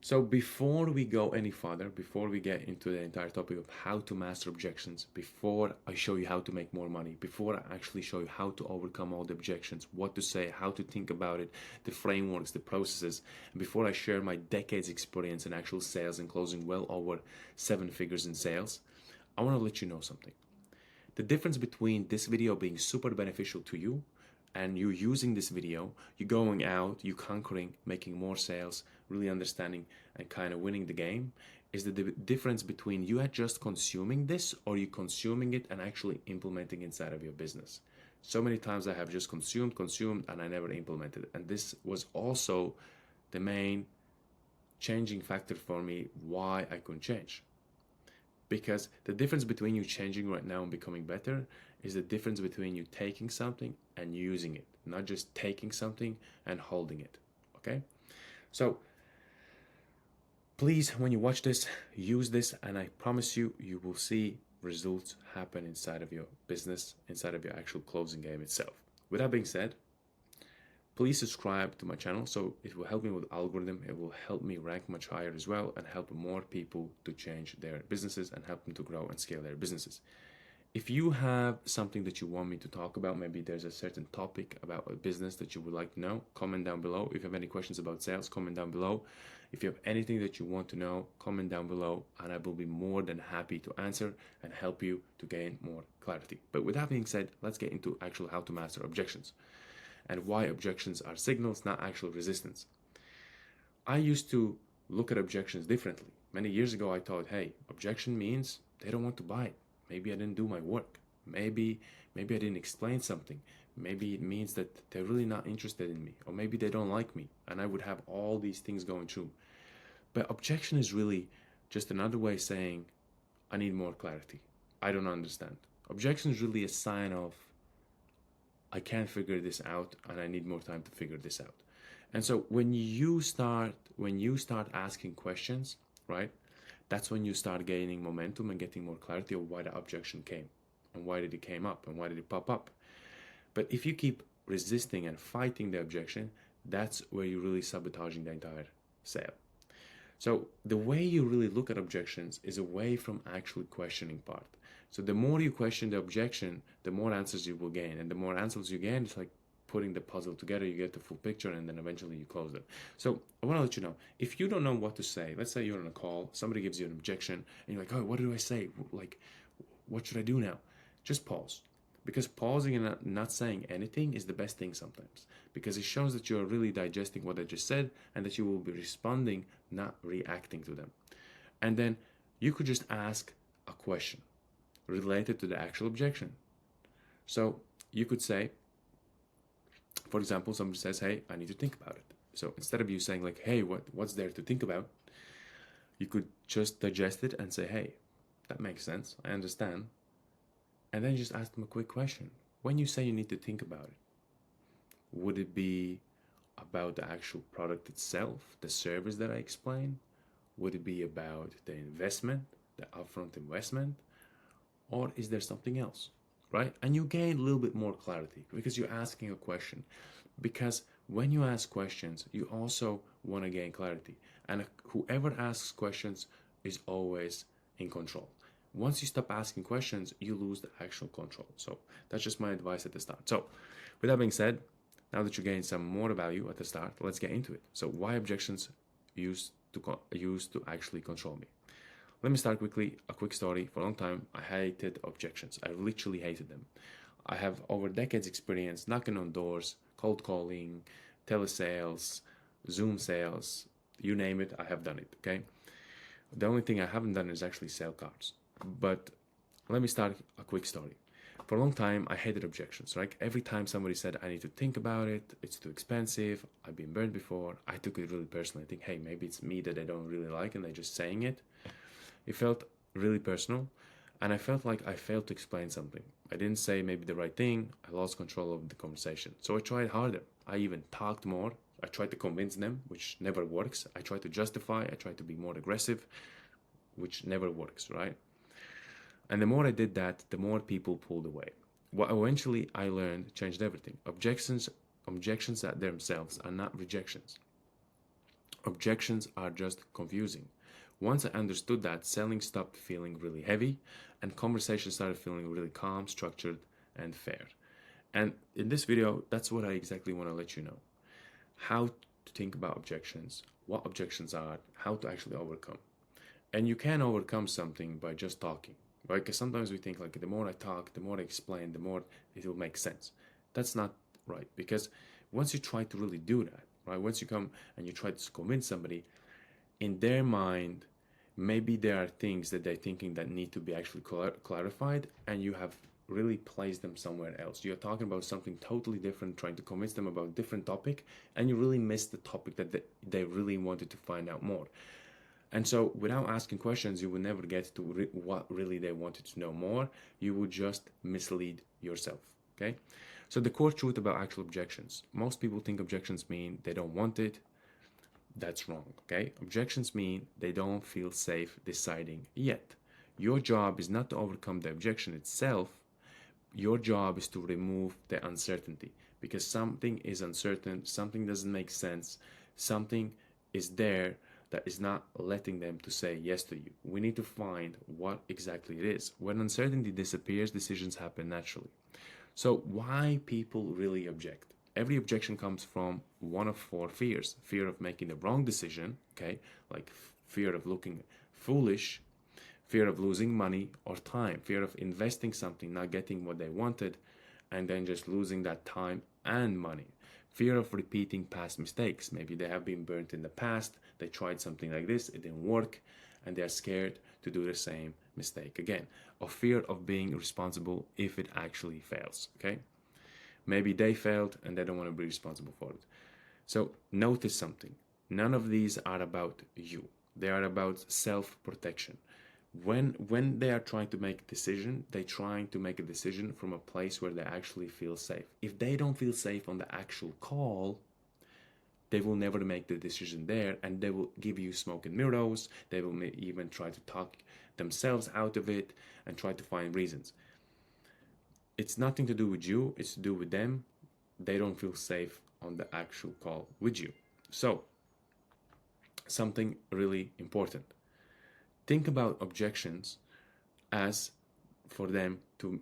So before we go any further, before we get into the entire topic of how to master objections, before I show you how to make more money, before I actually show you how to overcome all the objections, what to say, how to think about it, the frameworks, the processes, and before I share my decades experience in actual sales and closing well over 7 figures in sales, I want to let you know something. The difference between this video being super beneficial to you and you using this video, you going out, you conquering, making more sales, really understanding and kind of winning the game, is the difference between you are just consuming this or you consuming it and actually implementing inside of your business. So many times I have just consumed, and I never implemented it. And this was also the main changing factor for me why I couldn't change. Because the difference between you changing right now and becoming better is the difference between you taking something and using it, not just taking something and holding it. Okay? So please, when you watch this, use this, and I promise you, you will see results happen inside of your business, inside of your actual closing game itself. With that being said, please subscribe to my channel so it will help me with algorithm. It will help me rank much higher as well and help more people to change their businesses and help them to grow and scale their businesses. If you have something that you want me to talk about, maybe there's a certain topic about a business that you would like to know, comment down below. If you have any questions about sales, comment down below. If you have anything that you want to know, comment down below, and I will be more than happy to answer and help you to gain more clarity. But with that being said, let's get into actual how to master objections and why objections are signals, not actual resistance. I used to look at objections differently. Many years ago, I thought, hey, objection means they don't want to buy it. Maybe I didn't do my work. Maybe I didn't explain something. Maybe it means that they're really not interested in me, or maybe they don't like me, and I would have all these things going through. But objection is really just another way of saying, I need more clarity. I don't understand. Objection is really a sign of, I can't figure this out and I need more time to figure this out. And so when you start asking questions, right? That's when you start gaining momentum and getting more clarity of why the objection came and why did it came up and why did it pop up. But if you keep resisting and fighting the objection, that's where you're really sabotaging the entire sale. So the way you really look at objections is away from actually questioning part. So the more you question the objection, the more answers you will gain. And the more answers you gain, it's like putting the puzzle together, you get the full picture, and then eventually you close it. So I want to let you know, if you don't know what to say, let's say you're on a call, somebody gives you an objection, and you're like, oh, what do I say? Like, what should I do now? Just pause. Because pausing and not saying anything is the best thing sometimes. Because it shows that you're really digesting what I just said and that you will be responding, not reacting to them. And then you could just ask a question related to the actual objection. So you could say, for example, somebody says, hey, I need to think about it. So instead of you saying like, hey, what's there to think about? You could just digest it and say, hey, that makes sense. I understand. And then just ask them a quick question. When you say you need to think about it, would it be about the actual product itself, the service that I explain? Would it be about the investment, the upfront investment? Or is there something else, right? And you gain a little bit more clarity because you're asking a question. Because when you ask questions, you also want to gain clarity. And whoever asks questions is always in control. Once you stop asking questions, you lose the actual control. So that's just my advice at the start. So with that being said, now that you gain some more value at the start, let's get into it. So why objections used to actually control me? Let me start quickly. A quick story. For a long time, I hated objections. I literally hated them. I have over decades experience knocking on doors, cold calling, telesales, Zoom sales, you name it, I have done it, okay? The only thing I haven't done is actually sell cards. But let me start a quick story. For a long time, I hated objections, right? Every time somebody said, I need to think about it, it's too expensive, I've been burned before, I took it really personally. I think, hey, maybe it's me that I don't really like and they're just saying it. It felt really personal, and I felt like I failed to explain something. I didn't say maybe the right thing, I lost control of the conversation. So I tried harder. I even talked more. I tried to convince them, which never works. I tried to justify, I tried to be more aggressive, which never works, right? And the more I did that, the more people pulled away. What eventually I learned changed everything. Objections at themselves are not rejections. Objections are just confusing. Once I understood that, selling stopped feeling really heavy and conversations started feeling really calm, structured, and fair. And in this video, that's what I exactly want to let you know. How to think about objections, what objections are, how to actually overcome. And you can overcome something by just talking, right? Because sometimes we think like the more I talk, the more I explain, the more it will make sense. That's not right, because once you try to really do that, right? Once you come and you try to convince somebody, in their mind, maybe there are things that they're thinking that need to be actually clarified, and you have really placed them somewhere else. You're talking about something totally different, trying to convince them about a different topic, and you really missed the topic that they really wanted to find out more. And so, without asking questions, you will never get to what really they wanted to know more. You would just mislead yourself. Okay? So, the core truth about actual objections, most people think objections mean they don't want it. That's wrong. Okay? Objections mean they don't feel safe deciding yet. Your job is not to overcome the objection itself. Your job is to remove the uncertainty, because something is uncertain, something doesn't make sense, something is there that is not letting them to say yes to you. We need to find what exactly it is. When uncertainty disappears, decisions happen naturally. So why people really object? Every objection comes from one of four fears: fear of making the wrong decision, okay, like fear of looking foolish, fear of losing money or time, fear of investing something, not getting what they wanted, and then just losing that time and money. Fear of repeating past mistakes. Maybe they have been burnt in the past, they tried something like this, it didn't work, and they're scared to do the same mistake again. Or fear of being responsible if it actually fails, okay? Maybe they failed and they don't want to be responsible for it. So notice something. None of these are about you. They are about self-protection. When they are trying to make a decision, they're trying to make a decision from a place where they actually feel safe. If they don't feel safe on the actual call, they will never make the decision there, and they will give you smoke and mirrors. They will even try to talk themselves out of it and try to find reasons. It's nothing to do with you, it's to do with them. They don't feel safe on the actual call with you. So, something really important. Think about objections as for them to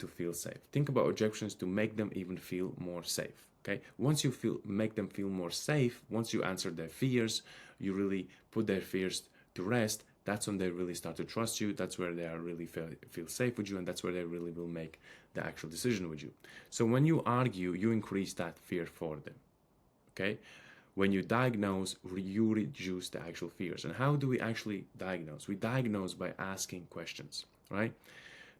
feel safe. Think about objections to make them even feel more safe. Okay? Once you make them feel more safe, once you answer their fears, you really put their fears to rest, that's when they really start to trust you. That's where they are really feel safe with you, and that's where they really will make the actual decision with you. So when you argue, you increase that fear for them. Okay? When you diagnose, you reduce the actual fears. And how do we actually diagnose? We diagnose by asking questions, right?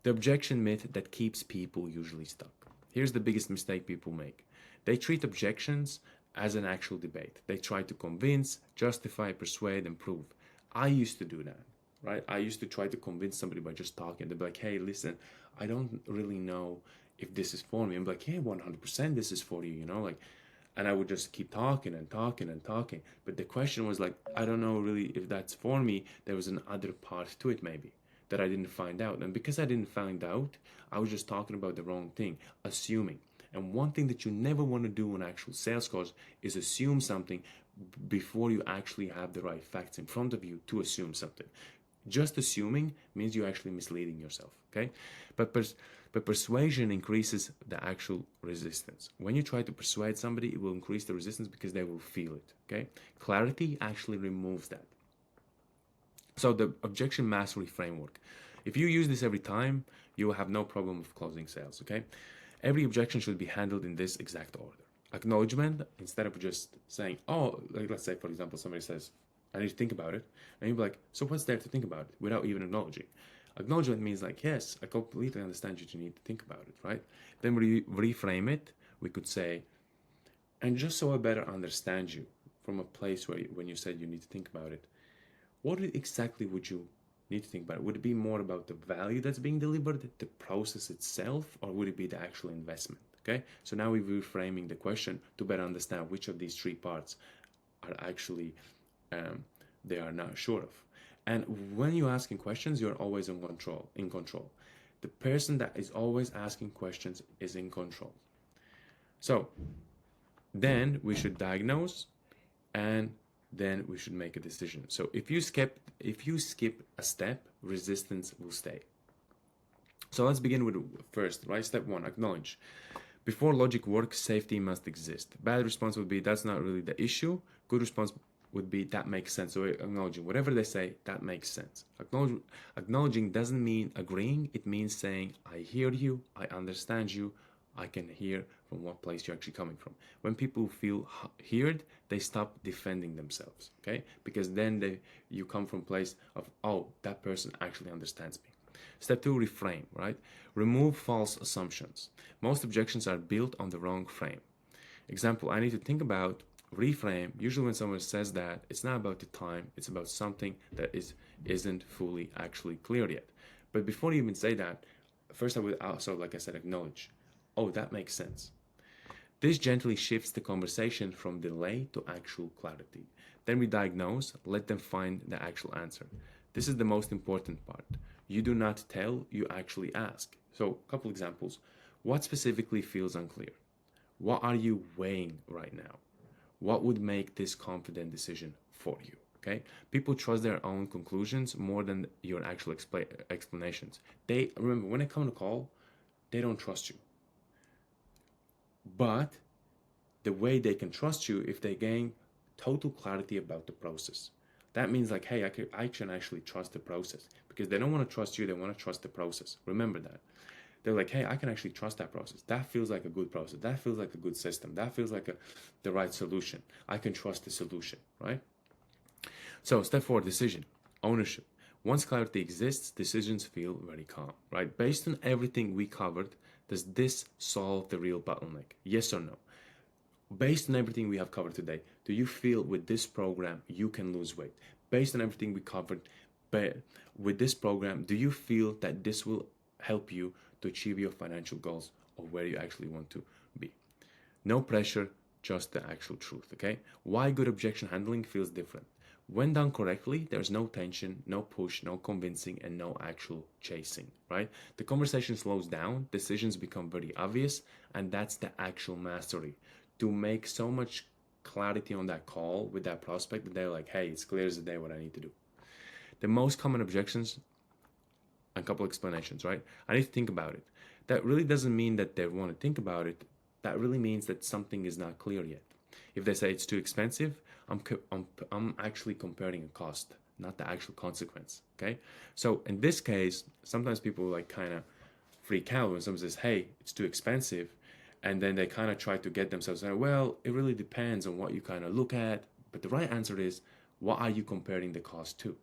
The objection myth that keeps people usually stuck. Here's the biggest mistake people make. They treat objections as an actual debate. They try to convince, justify, persuade, and prove. I used to do that, right? I used to try to convince somebody by just talking. They'd be like, hey, listen, I don't really know if this is for me. I'm like, hey, 100% this is for you, you know, like, and I would just keep talking and talking and talking. But the question was like, I don't know really if that's for me. There was another part to it maybe that I didn't find out. And because I didn't find out, I was just talking about the wrong thing, assuming. And one thing that you never want to do on actual sales calls is assume something before you actually have the right facts in front of you to assume something. Just assuming means you're actually misleading yourself, okay? But persuasion increases the actual resistance. When you try to persuade somebody, it will increase the resistance because they will feel it, okay? Clarity actually removes that. So the objection mastery framework. If you use this every time, you will have no problem with closing sales, okay? Every objection should be handled in this exact order. Acknowledgement, instead of just saying, oh, like let's say, for example, somebody says, I need to think about it. And you'll be like, so what's there to think about it without even acknowledging? Acknowledgement means like, yes, I completely understand you need to think about it, right? Then we reframe it. We could say, and just so I better understand you from a place where when you said you need to think about it, what exactly would you need to think about? Would it be more about the value that's being delivered, the process itself, or would it be the actual investment? Okay, so now we're reframing the question to better understand which of these three parts are actually they are not sure of. And when you're asking questions, you're always in control. The person that is always asking questions is in control. So then we should diagnose and then we should make a decision. So if you skip a step, resistance will stay. So let's begin with first, right? Step one, acknowledge. Before logic works, safety must exist. Bad response would be, that's not really the issue. Good response would be, that makes sense. So acknowledging whatever they say, that makes sense. Acknowledging doesn't mean agreeing. It means saying, I hear you, I understand you, I can hear from what place you're actually coming from. When people feel heard, they stop defending themselves, okay? Because then you come from a place of, oh, that person actually understands me. Step two, reframe, right? Remove false assumptions. Most objections are built on the wrong frame. Example, I need to think about, reframe. Usually when someone says that, it's not about the time, it's about something that isn't fully actually clear yet. But before you even say that, first I would also, like I said, acknowledge, oh, that makes sense. This gently shifts the conversation from delay to actual clarity. Then we diagnose, let them find the actual answer. This is the most important part. You do not tell, you actually ask. So, a couple examples. What specifically feels unclear? What are you weighing right now? What would make this confident decision for you? Okay? People trust their own conclusions more than your actual explanations. They remember, when they come to call, they don't trust you. But the way they can trust you if they gain total clarity about the process. That means like, hey, I can actually trust the process, because they don't want to trust you, they want to trust the process. Remember that. They're like, hey, I can actually trust that process. That feels like a good process. That feels like a good system. That feels like the right solution. I can trust the solution, right? So step 4, decision, ownership. Once clarity exists, decisions feel very calm, right? Based on everything we covered, does this solve the real bottleneck? Yes or no? Based on everything we have covered today, do you feel with this program you can lose weight? Based on everything we covered, with this program, do you feel that this will help you to achieve your financial goals or where you actually want to be? No pressure, just the actual truth, okay? Why good objection handling feels different. When done correctly, there's no tension, no push, no convincing, and no actual chasing, right? The conversation slows down, decisions become very obvious, and that's the actual mastery. To make so much clarity on that call with that prospect that they're like, hey, it's clear as the day what I need to do. The most common objections, a couple explanations, right? I need to think about it. That really doesn't mean that they want to think about it. That really means that something is not clear yet. If they say it's too expensive, I'm actually comparing a cost, not the actual consequence, okay? So in this case, sometimes people like kind of freak out when someone says, hey, it's too expensive, and then they kind of try to get themselves, well, it really depends on what you kind of look at, but the right answer is, what are you comparing the cost to?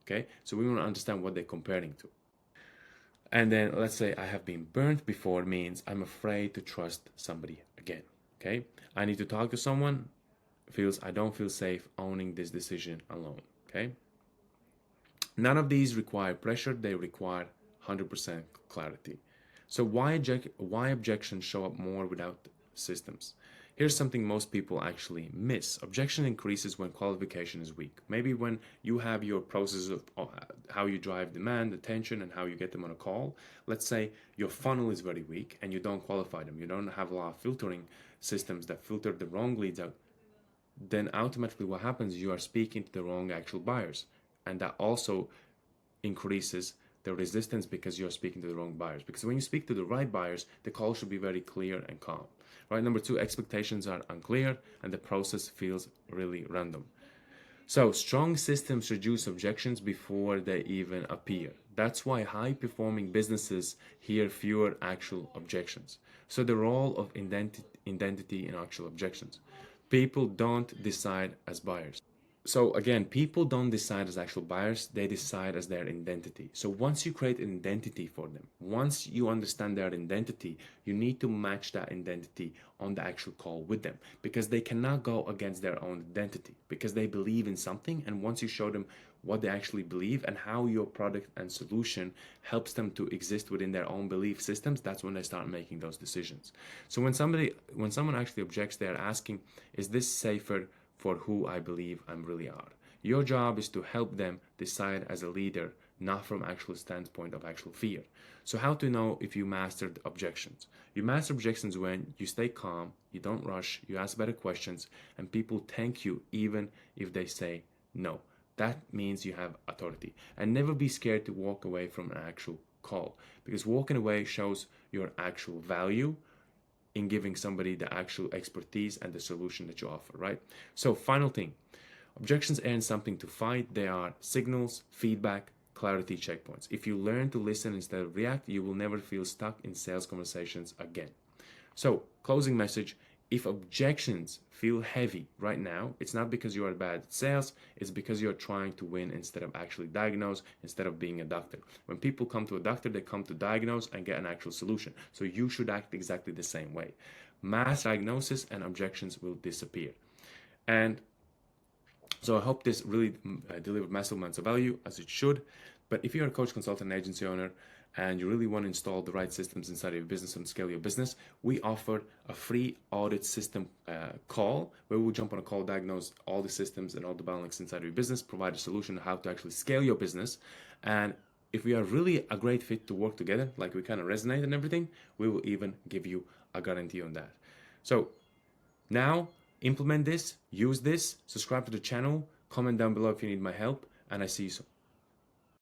Okay, so we want to understand what they're comparing to. And then let's say I have been burnt before means I'm afraid to trust somebody again. Okay, I need to talk to someone, feels I don't feel safe owning this decision alone. Okay, none of these require pressure, they require 100% clarity. So why objections show up more without systems? Here's something most people actually miss. Objection increases when qualification is weak. Maybe when you have your process of how you drive demand, attention, and how you get them on a call. Let's say your funnel is very weak and you don't qualify them. You don't have a lot of filtering systems that filter the wrong leads out. Then automatically what happens, you are speaking to the wrong actual buyers. And that also increases the resistance because you're speaking to the wrong buyers. Because when you speak to the right buyers, the call should be very clear and calm. Right? Number 2, expectations are unclear and the process feels really random. So strong systems reduce objections before they even appear. That's why high-performing businesses hear fewer actual objections. So the role of identity in actual objections. People don't decide as buyers. So again, people don't decide as actual buyers, they decide as their identity. So once you create an identity for them, once you understand their identity, you need to match that identity on the actual call with them, because they cannot go against their own identity because they believe in something. And once you show them what they actually believe and how your product and solution helps them to exist within their own belief systems, that's when they start making those decisions. So when someone actually objects, they're asking, is this safer for who I believe I really are? Your job is to help them decide as a leader, not from actual standpoint of actual fear. So how to know if you mastered objections? You master objections when you stay calm, you don't rush, you ask better questions, and people thank you even if they say no. That means you have authority. And never be scared to walk away from an actual call, because walking away shows your actual value in giving somebody the actual expertise and the solution that you offer, right? So, final thing, objections aren't something to fight, they are signals, feedback, clarity checkpoints. If you learn to listen instead of react, you will never feel stuck in sales conversations again. So, closing message, if objections feel heavy right now, it's not because you are bad at sales, it's because you're trying to win instead of actually diagnose, instead of being a doctor. When people come to a doctor, they come to diagnose and get an actual solution. So you should act exactly the same way. Mass diagnosis and objections will disappear. And so I hope this really delivered massive amounts of value, as it should. But if you're a coach, consultant, agency owner, and you really want to install the right systems inside of your business and scale your business, we offer a free audit system call where we'll jump on a call, diagnose all the systems and all the bottlenecks inside of your business, provide a solution on how to actually scale your business. And if we are really a great fit to work together, like we kind of resonate and everything, we will even give you a guarantee on that. So now, implement this, use this, subscribe to the channel, comment down below if you need my help, and I see you soon.